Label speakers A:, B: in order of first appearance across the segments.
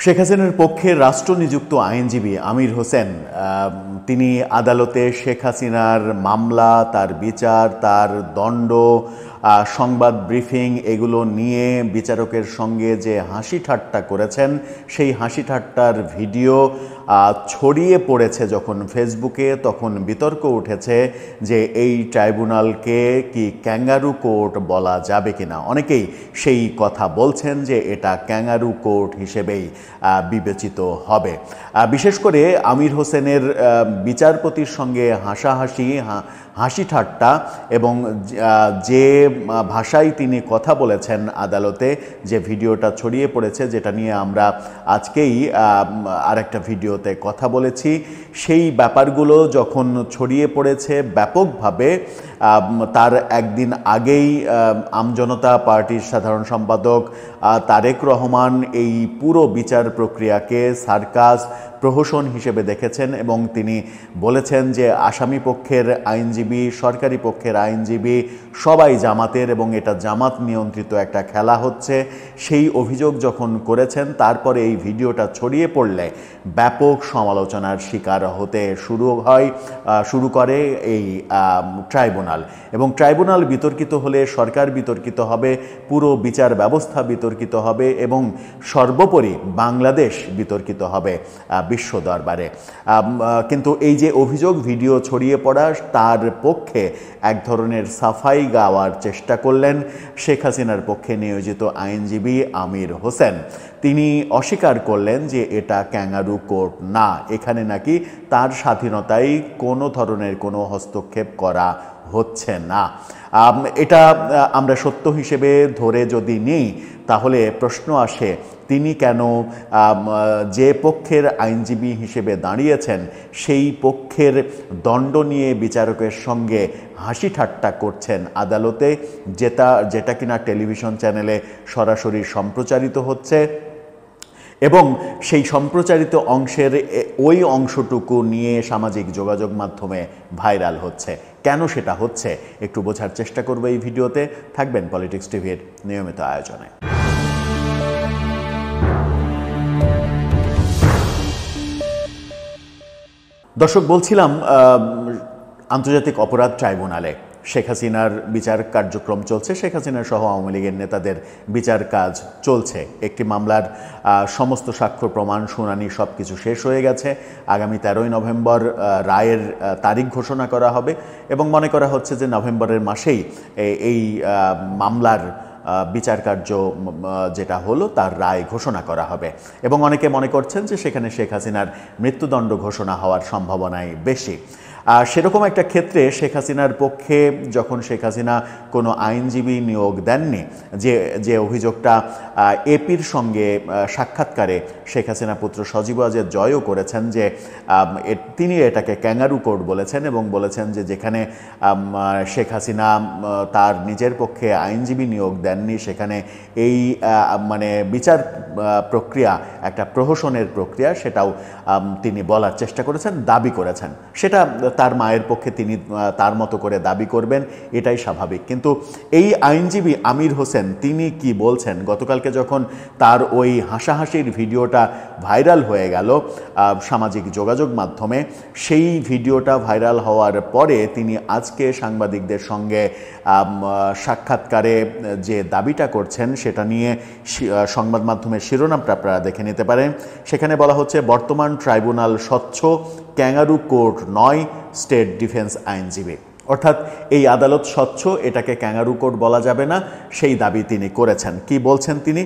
A: শেখ হাসিনার পক্ষে রাষ্ট্রনিযুক্ত আইনজীবী আমির হোসেন তিনি আদালতে শেখ হাসিনার মামলা, তার বিচার, তার দণ্ড, সংবাদ ব্রিফিং এগুলো নিয়ে বিচারকের সঙ্গে যে হাসি ঠাট্টা করেছেন, সেই হাসি ঠাট্টার ভিডিও ছড়িয়ে পড়েছে যখন ফেসবুকে, তখন বিতর্ক উঠেছে যে এই ট্রাইব্যুনালকে কি ক্যাঙ্গারু কোর্ট বলা যাবে কিনা। অনেকেই সেই কথা বলছেন যে এটা ক্যাঙ্গারু কোর্ট হিসেবেই বিবেচিত হবে। বিশেষ করে আমির হোসেনের বিচারপতির সঙ্গে হাসি ঠাট্টা এবং যে ভাষায় তিনি কথা বলেছেন আদালতে, যে ভিডিওটা ছড়িয়ে পড়েছে, যেটা নিয়ে আমরা আজকেই আরেকটা ভিডিওতে কথা বলেছি, সেই ব্যাপারগুলো যখন ছড়িয়ে পড়েছে ব্যাপকভাবে, তার একদিন আগেই আমজনতা পার্টির সাধারণ সম্পাদক তারেক রহমান এই পুরো বিচার প্রক্রিয়াকে সার্কাস, প্রহসন হিসেবে দেখেছেন এবং তিনি বলেছেন যে আসামি পক্ষের আইনজীবী, সরকারি পক্ষের আইনজীবী সবাই জামাতের এবং এটা জামাত নিয়ন্ত্রিত একটা খেলা হচ্ছে। সেই অভিযোগ যখন করেছেন, তারপরে এই ভিডিওটা ছড়িয়ে পড়লে ব্যাপক সমালোচনার শিকার হতে শুরু করে এই ট্রাইব্যুনাল। এবং ট্রাইব্যুনাল বিতর্কিত হলে সরকার বিতর্কিত হবে, পুরো বিচার ব্যবস্থা বিতর্কিত হবে এবং সর্বোপরি বাংলাদেশ বিতর্কিত হবে বিশ্ব দরবারে। কিন্তু এই যে অভিযোগ, ভিডিও ছড়িয়ে পড়া, তার পক্ষে এক ধরনের সাফাই গাওয়ার চেষ্টা করলেন শেখ হাসিনার পক্ষে নিয়োজিত আইনজীবী আমির হোসেন। তিনি অস্বীকার করলেন যে এটা ক্যাঙ্গারু কোর্ট না, এখানে নাকি তার স্বাধীনতায় কোনো ধরনের কোনো হস্তক্ষেপ করা হচ্ছে না। এটা আমরা সত্য হিসেবে ধরে যদি নিই, তাহলে প্রশ্ন আসে তিনি কেন যে পক্ষের আইনজীবী হিসেবে দাঁড়িয়েছেন সেই পক্ষের দণ্ড নিয়ে বিচারকের সঙ্গে হাসি ঠাট্টা করছেন আদালতে, যেটা কিনা টেলিভিশন চ্যানেলে সরাসরি সম্প্রচারিত হচ্ছে এবং সেই সম্প্রচারিত অংশের ওই অংশটুকু নিয়ে সামাজিক যোগাযোগ মাধ্যমে ভাইরাল হচ্ছে। কেন সেটা হচ্ছে একটু বোঝার চেষ্টা করব এই ভিডিওতে। থাকবেন পলিটিক্স টিভির নিয়মিত আয়োজনে। দর্শক, বলছিলাম আন্তর্জাতিক অপরাধ ট্রাইব্যুনালে শেখ হাসিনার বিচার কার্যক্রম চলছে। শেখ হাসিনা সহ আওয়ামী লীগের নেতাদের বিচার কাজ চলছে। একটি মামলার সমস্ত সাক্ষ্য প্রমাণ, শুনানি সব কিছু শেষ হয়ে গেছে। আগামী 13ই নভেম্বর রায়ের তারিখ ঘোষণা করা হবে এবং মনে করা হচ্ছে যে নভেম্বরের মাসেই এই মামলার বিচার কার্য যেটা হলো তার রায় ঘোষণা করা হবে এবং অনেকে মনে করছেন যে সেখানে শেখ হাসিনার মৃত্যুদণ্ড ঘোষণা হওয়ার সম্ভাবনাই বেশি। সেরকম একটা ক্ষেত্রে শেখ হাসিনার পক্ষে যখন শেখ হাসিনা কোনো আইনজীবী নিয়োগ দেননি, যে অভিযোগটা এপির সঙ্গে সাক্ষাৎকারে শেখ হাসিনা পুত্র সজীব ওয়াজেদ জয়ও করেছেন, যে তিনি এটাকে ক্যাঙ্গারু কোর্ট বলেছেন এবং বলেছেন যে যেখানে শেখ হাসিনা তার নিজের পক্ষে আইনজীবী নিয়োগ দেননি, সেখানে এই বিচার প্রক্রিয়া একটা প্রহসনের প্রক্রিয়া, সেটাও তিনি বলার চেষ্টা করেছেন, দাবি করেছেন। সেটা তার মায়ের পক্ষে তিনি তার মতো করে দাবি করবেন, এটাই স্বাভাবিক। কিন্তু এই আইনজীবী আমির হোসেন তিনি কি বলছেন? গতকালকে যখন তার ওই হাসাহাসির ভিডিওটা ভাইরাল হয়ে গেল সামাজিক যোগাযোগ মাধ্যমে, সেই ভিডিওটা ভাইরাল হওয়ার পরে তিনি আজকে সাংবাদিকদের সঙ্গে সাক্ষাৎকারে যে দাবিটা করছেন সেটা নিয়ে সংবাদ মাধ্যমের শিরোনামটা আপনারা দেখে নিতে পারেন। সেখানে বলা হচ্ছে, বর্তমান ট্রাইব্যুনাল স্বচ্ছ, ক্যাঙ্গারু কোর্ট নয় স্টেট ডিফেন্স আইনজীবী। অর্থাৎ এই আদালত স্বচ্ছ, এটাকে ক্যাঙ্গারু কোর্ট বলা যাবে না, সেই দাবি তিনি করেছেন। কি বলছেন তিনি?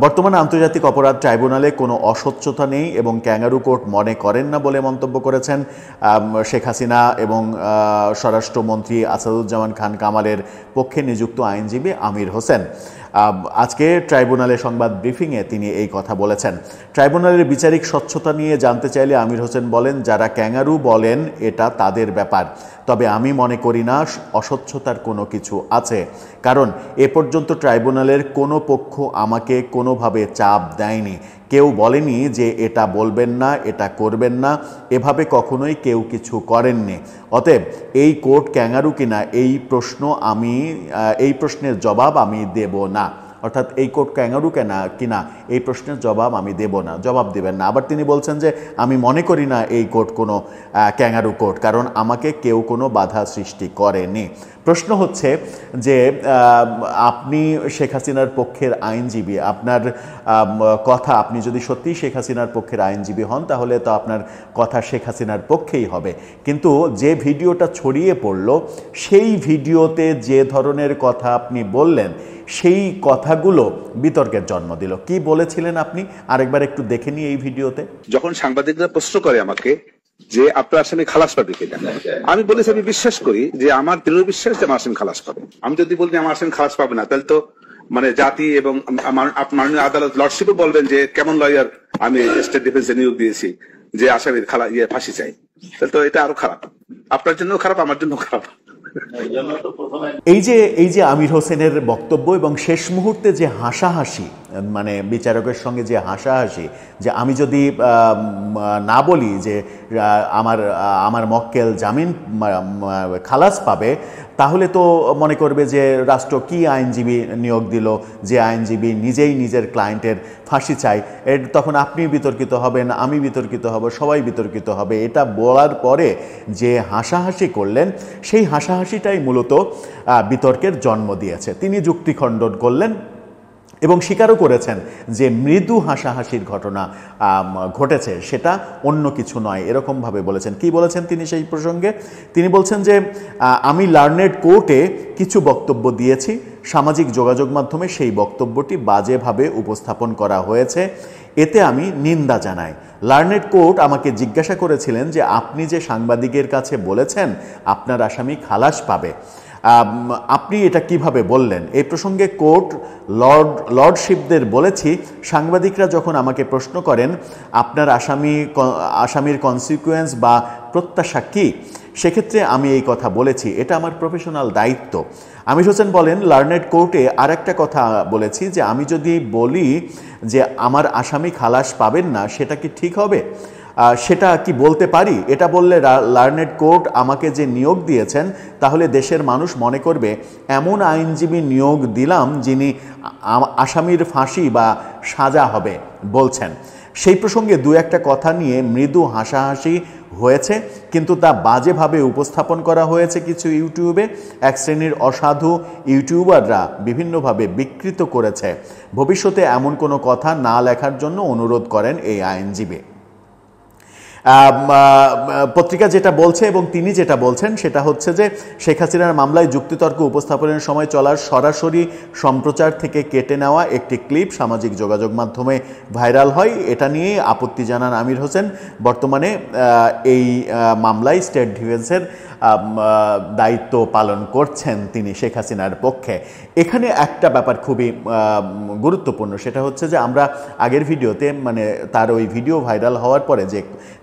A: বর্তমানে আন্তর্জাতিক অপরাধ ট্রাইব্যুনালে কোনো অস্বচ্ছতা নেই এবং ক্যাঙ্গারু কোর্ট মনে করেন না বলে মন্তব্য করেছেন শেখ হাসিনা এবং স্বরাষ্ট্রমন্ত্রী আসাদুজ্জামান খান কামালের পক্ষে নিযুক্ত আইনজীবী আমির হোসেন। আজকে ট্রাইব্যুনালে সংবাদ ব্রিফিংয়ে তিনি এই কথা বলেছেন। ট্রাইব্যুনালের বিচারিক স্বচ্ছতা নিয়ে জানতে চাইলে আমির হোসেন বলেন, যারা ক্যাঙ্গারু বলেন এটা তাদের ব্যাপার, তবে আমি মনে করি না অস্বচ্ছতার কোনো কিছু আছে, কারণ এ পর্যন্ত ট্রাইব্যুনালের কোনো পক্ষ আমাকে কোনোভাবে চাপ দেয়নি। কেউ বলেনি যে এটা বলবেন না, এটা করবেন না, এভাবে কখনোই কেউ কিছু করেননি। অতএব এই কোর্ট ক্যাঙ্গারু কিনা এই প্রশ্নের জবাব আমি দেব না। অর্থাৎ এই কোর্ট ক্যাঙ্গারু কিনা এই প্রশ্নের জবাব আমি দেব না, জবাব দেবেন না। আবার তিনি বলছেন যে আমি মনে করি না এই কোর্ট কোনো ক্যাঙ্গারু কোর্ট, কারণ আমাকে কেউ কোনো বাধা সৃষ্টি করেনি। প্রশ্ন হচ্ছে যে আপনি শেখ হাসিনার পক্ষের আইনজীবী, আপনার কথা, আপনি যদি সত্যিই শেখ হাসিনার পক্ষের আইনজীবী হন তাহলে তো আপনার কথা শেখ হাসিনার পক্ষেই হবে। কিন্তু যে ভিডিওটা ছড়িয়ে পড়ল সেই ভিডিওতে যে ধরনের কথা আপনি বললেন সেই কথাগুলো বিতর্কের জন্ম দিল। কি বলেছিলেন আপনি আরেকবার একটু দেখে নিই এই ভিডিওতে।
B: যখন সাংবাদিকরা প্রশ্ন করে আমাকে যে আপনার আসামি খালাস পাবে কিনা, আমি বলেছি আমি বিশ্বাস করি যে আমার দৃঢ় বিশ্বাস যে আমার আসামি খালাস পাবে। আমি যদি বলি আমার আসামি খালাস পাবে না তাহলে তো মানে জাতি এবং মাননীয় আদালত লর্ডশিপও বলবেন যে কেমন লয়ার আমি স্টেট ডিফেন্সে নিয়োগ দিয়েছি যে আসামির ফাঁসি চাই, তাহলে তো এটা আরো খারাপ, আপনার জন্য খারাপ, আমার জন্য খারাপ।
A: এই যে আমির হোসেনের বক্তব্য এবং শেষ মুহূর্তে যে হাসাহাসি, মানে বিচারকের সঙ্গে যে হাসাহাসি, যে আমি যদি না বলি যে আমার মক্কেল জামিন খালাস পাবে তাহলে তো মনে করবে যে রাষ্ট্র কি আইনজীবী নিয়োগ দিল, যে আইনজীবী নিজেই নিজের ক্লায়েন্টের ফাঁসি চায়, তখন আপনি বিতর্কিত হবেন, আমি বিতর্কিত হব, সবাই বিতর্কিত হবে। এটা বলার পরে যে হাসাহাসি করলেন সেই হাসাহাসিটাই মূলত বিতর্কের জন্ম দিয়েছে। তিনি যুক্তি খণ্ডন করলেন এবং স্বীকারও করেছেন যে মৃদু হাসাহাসির ঘটনা ঘটেছে, সেটা অন্য কিছু নয়, এরকমভাবে বলেছেন। কি বলেছেন তিনি সেই প্রসঙ্গে? তিনি বলছেন যে আমি লার্নেড কোর্টে কিছু বক্তব্য দিয়েছি, সামাজিক যোগাযোগ মাধ্যমে সেই বক্তব্যটি বাজেভাবে উপস্থাপন করা হয়েছে, এতে আমি নিন্দা জানাই। লার্নেড কোর্ট আমাকে জিজ্ঞাসা করেছিলেন যে আপনি যে সাংবাদিকের কাছে বলেছেন আপনার আসামি খালাস পাবে, আপনি এটা কিভাবে বললেন? এই প্রসঙ্গে কোর্ট লর্ডশিপদের বলেছি, সাংবাদিকরা যখন আমাকে প্রশ্ন করেন আপনার আসামির কনসিকুয়েন্স বা প্রত্যাশা কী, সেক্ষেত্রে আমি এই কথা বলেছি, এটা আমার প্রফেশনাল দায়িত্ব। আমির হোসেন বলেন, লার্নেড কোর্টে আর একটা কথা বলেছি যে আমি যদি বলি যে আমার আসামি খালাস পাবেন না সেটা কি ঠিক হবে, সেটা কি বলতে পারি? এটা বললে লার্নেড কোর্ট আমাকে যে নিয়োগ দিয়েছেন তাহলে দেশের মানুষ মনে করবে এমন আইনজীবী নিয়োগ দিলাম যিনি আসামির ফাঁসি বা সাজা হবে বলছেন। সেই প্রসঙ্গে দু একটা কথা নিয়ে মৃদু হাসাহাসি হয়েছে, কিন্তু তা বাজেভাবে উপস্থাপন করা হয়েছে কিছু ইউটিউবে। এক শ্রেণীর অসাধু ইউটিউবাররা বিভিন্নভাবে বিকৃত করেছে। ভবিষ্যতে এমন কোনো কথা না লেখার জন্য অনুরোধ করেন এই আইনজীবী। পত্রিকা যেটা বলছে এবং তিনি যেটা বলছেন সেটা হচ্ছে যে শেখ হাসিনার মামলায় যুক্তিতর্ক উপস্থাপনের সময় চলার সরাসরি সম্প্রচার থেকে কেটে নেওয়া একটি ক্লিপ সামাজিক যোগাযোগ মাধ্যমে ভাইরাল হয়। এটা নিয়ে আপত্তি জানান আমির হোসেন। বর্তমানে এই মামলায় স্টেট ডিফেন্সের দায়িত্ব পালন করছেন তিনি শেখ হাসিনার পক্ষে। এখানে একটা ব্যাপার খুবই গুরুত্বপূর্ণ, সেটা হচ্ছে যে আমরা আগের ভিডিওতে, মানে তার ওই ভিডিও ভাইরাল হওয়ার পরে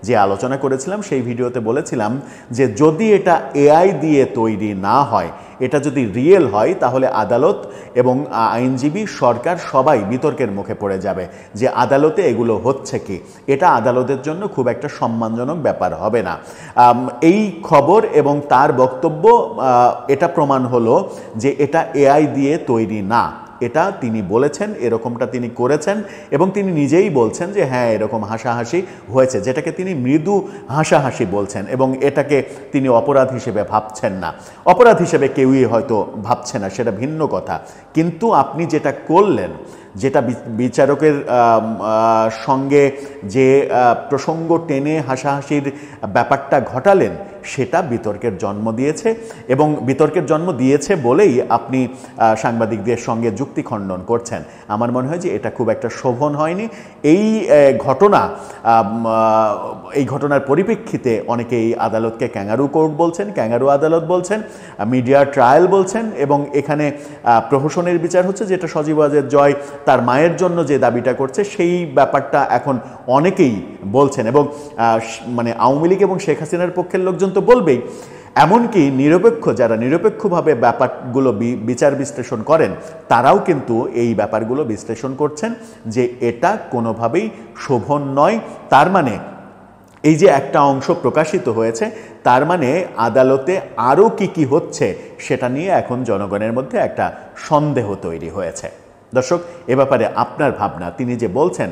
A: যে আলোচনা করেছিলাম সেই ভিডিওতে বলেছিলাম যে যদি এটা এআই দিয়ে তৈরি না হয়, এটা যদি রিয়েল হয় তাহলে আদালত এবং আইনজীবী, সরকার সবাই বিতর্কের মুখে পড়ে যাবে যে আদালতে এগুলো হচ্ছে কি। এটা আদালতের জন্য খুব একটা সম্মানজনক ব্যাপার হবে না। এই খবর এবং তার বক্তব্য এটা প্রমাণ হলো যে এটা এআই দিয়ে তৈরি না। এটা তিনি বলেছেন, এরকমটা তিনি করেছেন এবং তিনি নিজেই বলছেন যে হ্যাঁ এরকম হাসাহাসি হয়েছে, যেটাকে তিনি মৃদু হাসাহাসি বলছেন এবং এটাকে তিনি অপরাধ হিসেবে ভাবছেন না। অপরাধ হিসেবে কেউই হয়তো ভাবছে না, সেটা ভিন্ন কথা। কিন্তু আপনি যেটা করলেন, যেটা বিচারকের সঙ্গে যে প্রসঙ্গ টেনে হাসাহাসির ব্যাপারটা ঘটালেন, সেটা বিতর্কের জন্ম দিয়েছে এবং বিতর্কের জন্ম দিয়েছে বলেই আপনি সাংবাদিকদের সঙ্গে যুক্তি খণ্ডন করছেন। আমার মনে হয় যে এটা খুব একটা শোভন হয়নি। এই ঘটনার পরিপ্রেক্ষিতে অনেকেই আদালতকে ক্যাঙ্গারু কোর্ট বলছেন, ক্যাঙ্গারু আদালত বলছেন, মিডিয়া ট্রায়াল বলছেন এবং এখানে প্রহসনের বিচার হচ্ছে, যেটা সজীব ওয়াজেদ জয় তার মায়ের জন্য যে দাবিটা করছে সেই ব্যাপারটা এখন অনেকেই বলছেন এবং মানে আওয়ামী লীগ এবং শেখ হাসিনার পক্ষের লোকজন তো বলবেই, এমনকি যারা নিরপেক্ষভাবে ব্যাপারগুলো বিচার বিশ্লেষণ করেন তারাও কিন্তু এই ব্যাপারগুলো বিশ্লেষণ করছেন যে এটা কোনোভাবেই শোভন নয়। তার মানে এই যে একটা অংশ প্রকাশিত হয়েছে, তার মানে আদালতে আরও কি হচ্ছে সেটা নিয়ে এখন জনগণের মধ্যে একটা সন্দেহ তৈরি হয়েছে। দর্শক, এ ব্যাপারে আপনার ভাবনা, তিনি যে বলছেন